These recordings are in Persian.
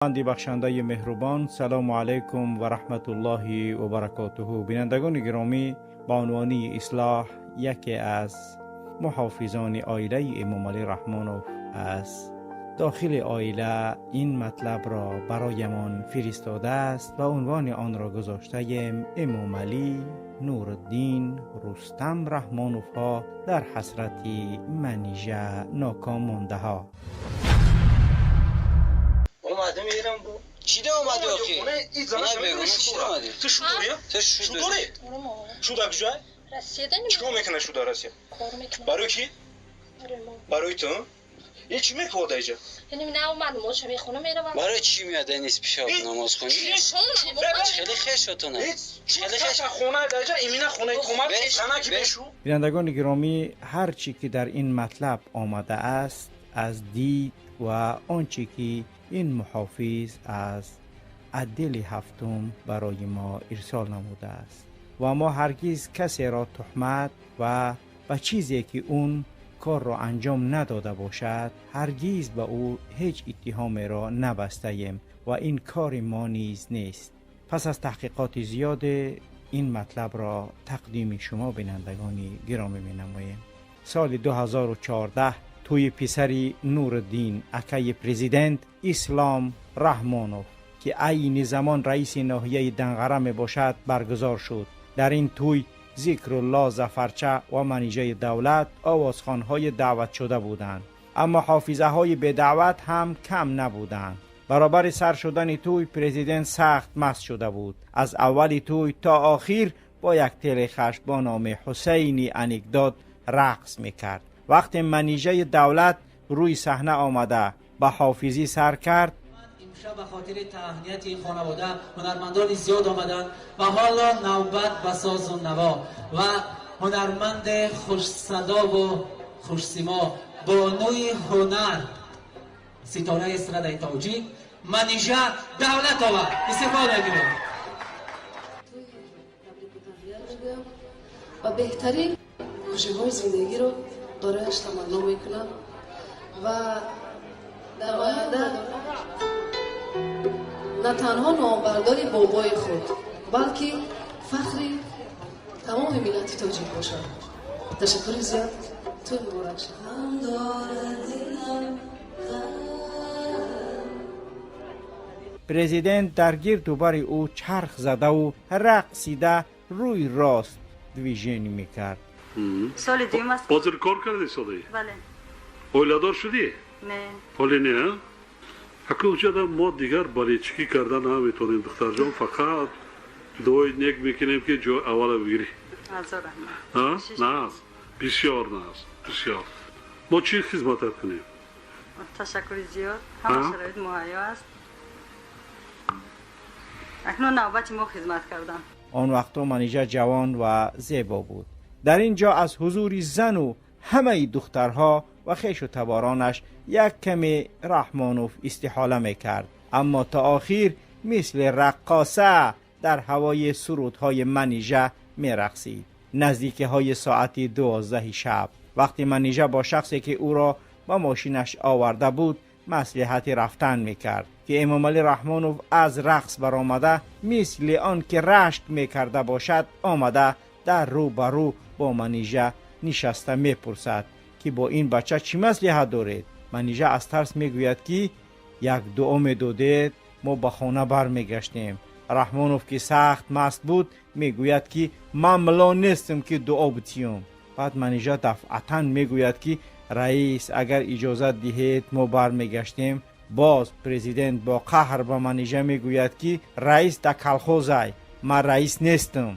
خداوند بخشنده مهربان، سلام علیکم و رحمت الله و برکاته. بینندگان گرامی، با عنوان اصلاح یکی از محافظان عائله امام علی رحمانوف از داخل عائله این مطلب را برایمان فرستاده است و عنوان آن را گذاشته ایم: امام علی نورالدین رستم رحمانوف ها در حسرت منیژه ناکام مانده ها. اومده میرم بو چی ده اومدی آخی؟ این زمان بگو چی اومدی؟ تو شودوریه؟ تو شودوری؟ شودا کجای؟ چیکار میکنه شودا راسیه؟ برای کی؟ برای تو؟ این چی میکنه اینجا؟ یعنی نه اومدم موچه میخونه میرم. برای چی میاد نیست پیش آب نماز کنی؟ خیلی خشتونه. خیلی خش خونه اینجا ایمینا خونه کمک زنه کی بشو؟ بینندگان گرامی، هر چی که در این مطلب آمده است از دید و آنچه که این محافظ از عدل هفتم برای ما ارسال نموده است و ما هرگز کسی را تهمت و به چیزی که اون کار را انجام نداده باشد هرگز به او هیچ اتهامی را نبسته ایم و این کار ما نیز نیست. پس از تحقیقات زیاد این مطلب را تقدیم شما بینندگان گرامی می نماییم. سال 2014 توی پسری نورالدین اکای پرزیدنت اسلام رحمانوف که عین زمان رئیس ناحیه دنغره می باشد برگزار شد. در این توی ذکرالله ظفرچه و منیژه دولت آوازخوان‌های دعوت شده بودند، اما حافظه های به دعوت هم کم نبودند. برابر سر شدن توی پرزیدنت سخت مست شده بود. از اول توی تا آخر با یک تل خشب با نام حسینی انکداد رقص میکرد. وقتی منیژه دولت روی صحنه آمده به حافظی سر کرد، امشب به خاطر تهنیت این خانواده هنرمندان زیاد آمدند و حالا نوبت به ساز و نوا و هنرمند خوش صدا و خوش سیما بانوی هنر ستاره استرادای تاجیک منیژه دولت آورد. استفاده می‌کنم و بهترین خوشی‌های زندگی رو برایش تمنا میکنم و در آینده نه تنها نامبرداری بابای خود بلکه فخری تمام ملت تاجیک باشد. تشکر زیاد. تو مبارک شد. پرزیدنت در گرد و بر او چرخ زده و رقصیده روی راست دویژنی میکرد. سال دیگه است. بازار کار کردی سالی؟ بله. اویلادار شدی؟ نه. حالی نه؟ حکه اوجاده ما دیگر بالیچکی کردن نمیتونیم دختر جان، فقط دوی نیک میکنیم که جو اول بگیری. هزار رحمت. نه بسیار نه بسیار. ما چی خدمت کنیم؟ تشکر زیاد. همه شرایط مهیا است. اکنون نوبت ما خدمت کردن. آن وقتا منیژه جوان و زیبا بود. در اینجا از حضور زن و همه دخترها و خویش و تبارانش یک کمی رحمانوف استحاله میکرد، اما تا آخر مثل رقاصه در هوای سرودهای منیژه میرقصید. نزدیک های ساعت 12 شب وقتی منیژه با شخصی که او را با ماشینش آورده بود مصلحت رفتن میکرد که امام علی رحمانوف از رقص برآمده مثل آن که رشک میکرده باشد آمده در رو برو با منیژه نشسته میپرسد که با این بچه چی مصلحت دارید؟ منیژه از ترس میگوید که یک دعا میدادید ما به خانه بر میگشتیم. رحمانوف که سخت مست بود میگوید که من ملا نیستم که دعا بتیم. بعد منیژه دفعتا میگوید که رئیس اگر اجازه دهید ما بر میگشتیم. باز پرزیدنت با قهر به منیژه میگوید که رئیس در کلخوزه، من رئیس نیستم.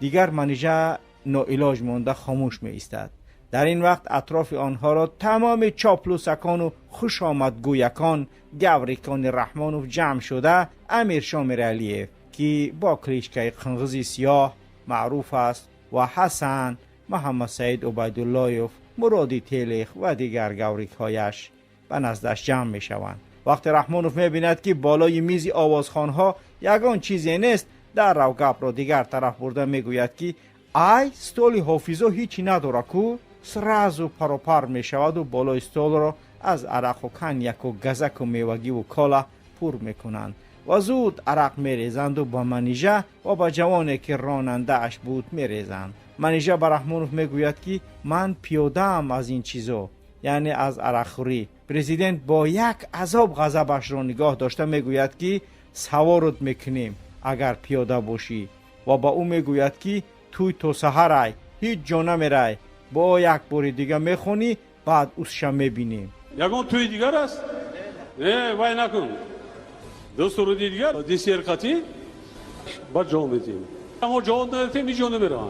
دیگر منیژه ناعلاج مانده خاموش می ایستد. در این وقت اطراف آنها را تمام چاپلوسکان و خوش آمدگویکان گوریکان رحمانوف جمع شده امیر شامر علیف که با کلیشکه قنغزی سیاه معروف است و حسن، محمد سعید عبیداللهیف، مرادی تیلخ و دیگر گوریک هایش به نزدش جمع می شوند. وقتی رحمانوف می بیند که بالای میز آوازخوانها یگان چیزی نیست، در رو گپ را دیگر طرف برده می گوید که ای ستولی حافظا هیچی نداره کو. سرازو پروپر می شود و بالای استول را از عرق و کنیک و گزک و میوگی و کالا پر میکنند و زود عرق میریزند و با منیژه و با جوانی که راننده اش بود میریزند. منیژه به رحمانوف میگوید که من پیاده ام از این چیزا، یعنی از عرق خوری. پرزیدنت با یک عذاب غضبش را نگاه داشته میگوید که سوارت میکنیم اگر پیاده باشی و با او میگوید که توی تو سحر هیچ جا نمیرای، با یک بار دیگه میخونی بعد اوسشا میبینیم. یگان توی دیگر است؟ نه وای نکن. دو سر دیگر دیسیر قطی با جا میدیم. اما جا نداریم اینجا نمیرم.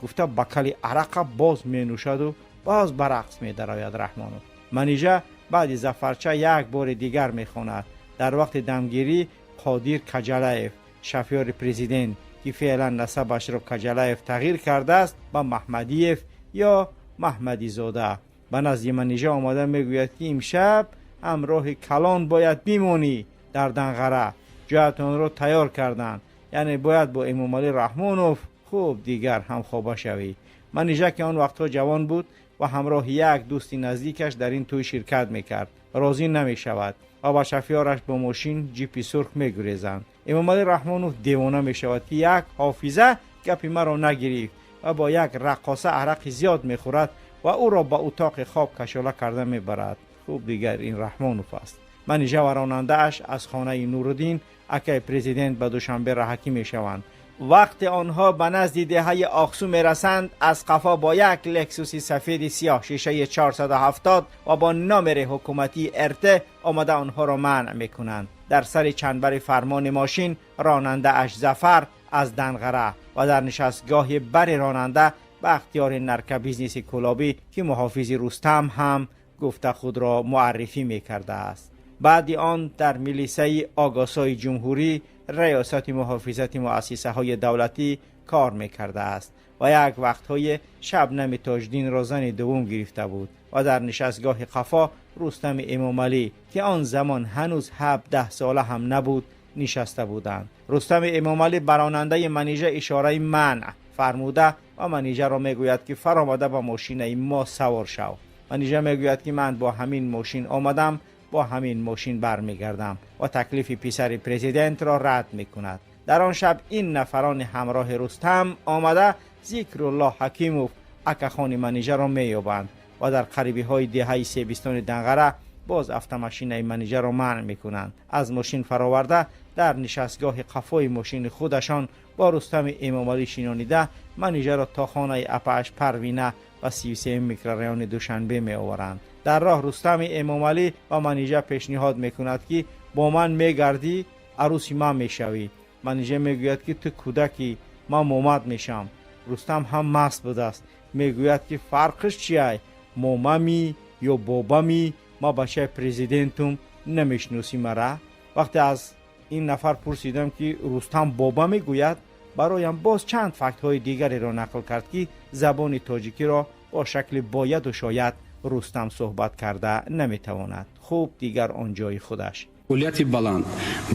گفته بکلی عرق باز می نوشد و باز برقص می درآید رحمانوف. منیژه بعد زفرچه یک بار دیگر می خواند. در وقت دمگیری قادر کجلایف شفیار پرزیدنت که فعلا نسبش را کجلایف تغییر کرده است به محمدیف یا محمدی زاده به نزد منیژه آمده میگوید که امشب همراه کلان باید بیمونی در دنغره، جایتان را تیار کردند، یعنی باید با امام علی رحمانوف خوب دیگر هم خوابه شوی. منیژه که آن وقتها جوان بود و همراه یک دوستی نزدیکش در این توی شرکت میکرد راضی نمی شود و با شفیارش با ماشین جیپی سرخ میگریزند. امام علی رحمانوف دیوانه می شود که یک حافظه گپی مرا نگرفت و با یک رقاصه عرق زیاد میخورد و او را به اتاق خواب کشاله کرده میبرد. خوب دیگر این رحمانوف است. منیژه و راننده اش از خانه نورالدین اکای پرزیدنت به دوشنبه رهکی می شوند. وقت آنها به نزد دهه آقسو می رسند از قفا با یک لکسوس سفید سیاه شیشه 470 و با نامر حکومتی ارته آمده آنها را منع می کنند. در سر چنبر فرمان ماشین راننده اش ظفر از دنغره و در نشستگاه بر راننده به اختیار نرک بیزنس کلابی که محافظ رستم هم گفته خود را معرفی می کرده است. بعد آن در میلیسه آگاسای جمهوری ریاست محافظت مؤسسه های دولتی کار می کرده است و یک وقتهای شبنم تاجدین را زن دوم گرفته بود و در نشستگاه قفا رستم امام علی که آن زمان هنوز 17 ساله هم نبود نشسته بودند. رستم امام علی براننده منیژه اشاره منع فرموده و منیژه را میگوید که فرآمده با ماشین ما سوار شو. منیژه میگوید که من با همین ماشین آمدم، با همین ماشین برمیگردم و تکلیف پسر پرزیدنت را رد میکند. در آن شب این نفران همراه رستم آمده ذکر الله حکیموف اکخان منیژه را مییابند و در قریبی های دهه سیبستان دنغره باز افتماشین منیژه را منع میکنند. از ماشین فراورده در نشستگاه قفای ماشین خودشان با رستم امام علی شینانیده منیژه را تا خانه اپاش پروینه و 33 میکرورایان دوشنبه می آورند. در راه رستم امام علی و منیژه پیشنهاد میکند که با من میگردی عروسی من میشوی. منیژه میگوید که تو کودکی من مومد میشم. رستم هم مست بوده است. میگوید که فرقش چیه؟ موممی یا بابمی؟ ما بچه پرزیدنتم نمیشناسی مرا؟ وقتی از این نفر پرسیدم که رستم بابا میگوید، برایم باز چند فکت های دیگری را نقل کرد که زبان تاجیکی را با شکل باید و شاید رستم صحبت کرده نمیتواند. خوب دیگر آنجای خودش. مسئولیت بلند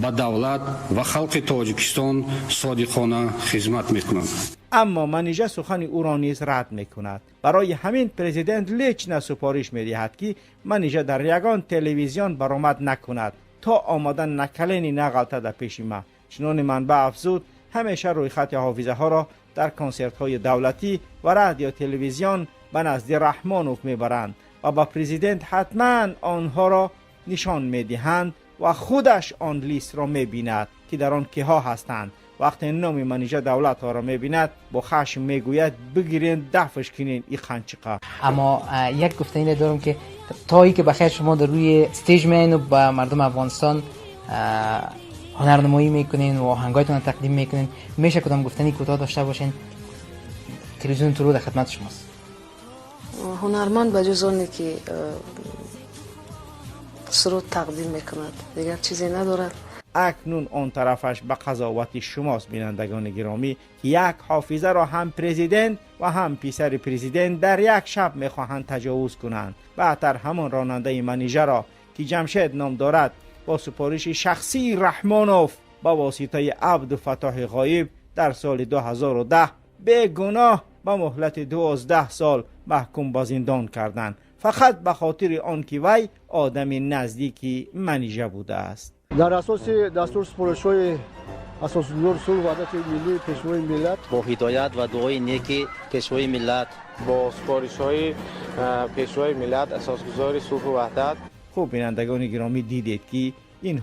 با دولت و خلق تاجیکستان صادقانه خدمت میکنند. اما منیژه سخن او را نیز رد میکند. برای همین پرزیدنت لیچ سپارش میدهد که منیژه در یگان تلویزیون برآمد نکند تا آمدن نکلینی نغلطه در پیش ما. چنان منبع افزود همیشه روی خط حافظه ها را در کنسرت های دولتی و رادیو تلویزیون به نزد رحمانوف میبرند و با پرزیدنت حتما آنها را نشان میدهند و خودش آن لیست را میبیند که در آن کیها هستند. وقتی نام منیژه دولت ها را میبیند با خشم میگوید بگیرین دفعش کنین این خنچقه. اما یک گفتنی دارم که تایی که بخیر شما در روی استیج میین و با مردم افغانستان هنرنمایی میکنین و آهنگایتون رو تقدیم میکنین، میشه کدام گفتنی کوتاه داشته باشین؟ تلویزیون تو رو در خدمت شماست. هنرمند به جز آنی که سرود تقدیم میکند دیگر چیزی ندارد. اکنون آن طرفش به قضاوت شماست بینندگان گرامی که یک حافظه را هم پرزیدنت و هم پسر پرزیدنت در یک شب میخواهند تجاوز کنند. بعدتر همان راننده منیژه را که جمشید نام دارد با سپارش شخصی رحمانوف با واسطه عبدالفتاح غایب در سال 2010 بیگناه با مهلت 12 سال محکوم به زندان کردند، فقط به خاطر آن که وی آدم نزدیکی منیژه بوده است. در اساس دستور سپارش‌های اساس‌الامور صلح و وحدت ملی پیشوای ملت با هدایت و دعای نیک پیشوای ملت با سپارش‌های پیشوای ملت اساسگزار صلح و وحدت. خوب بینندگان گرامی دیدید که این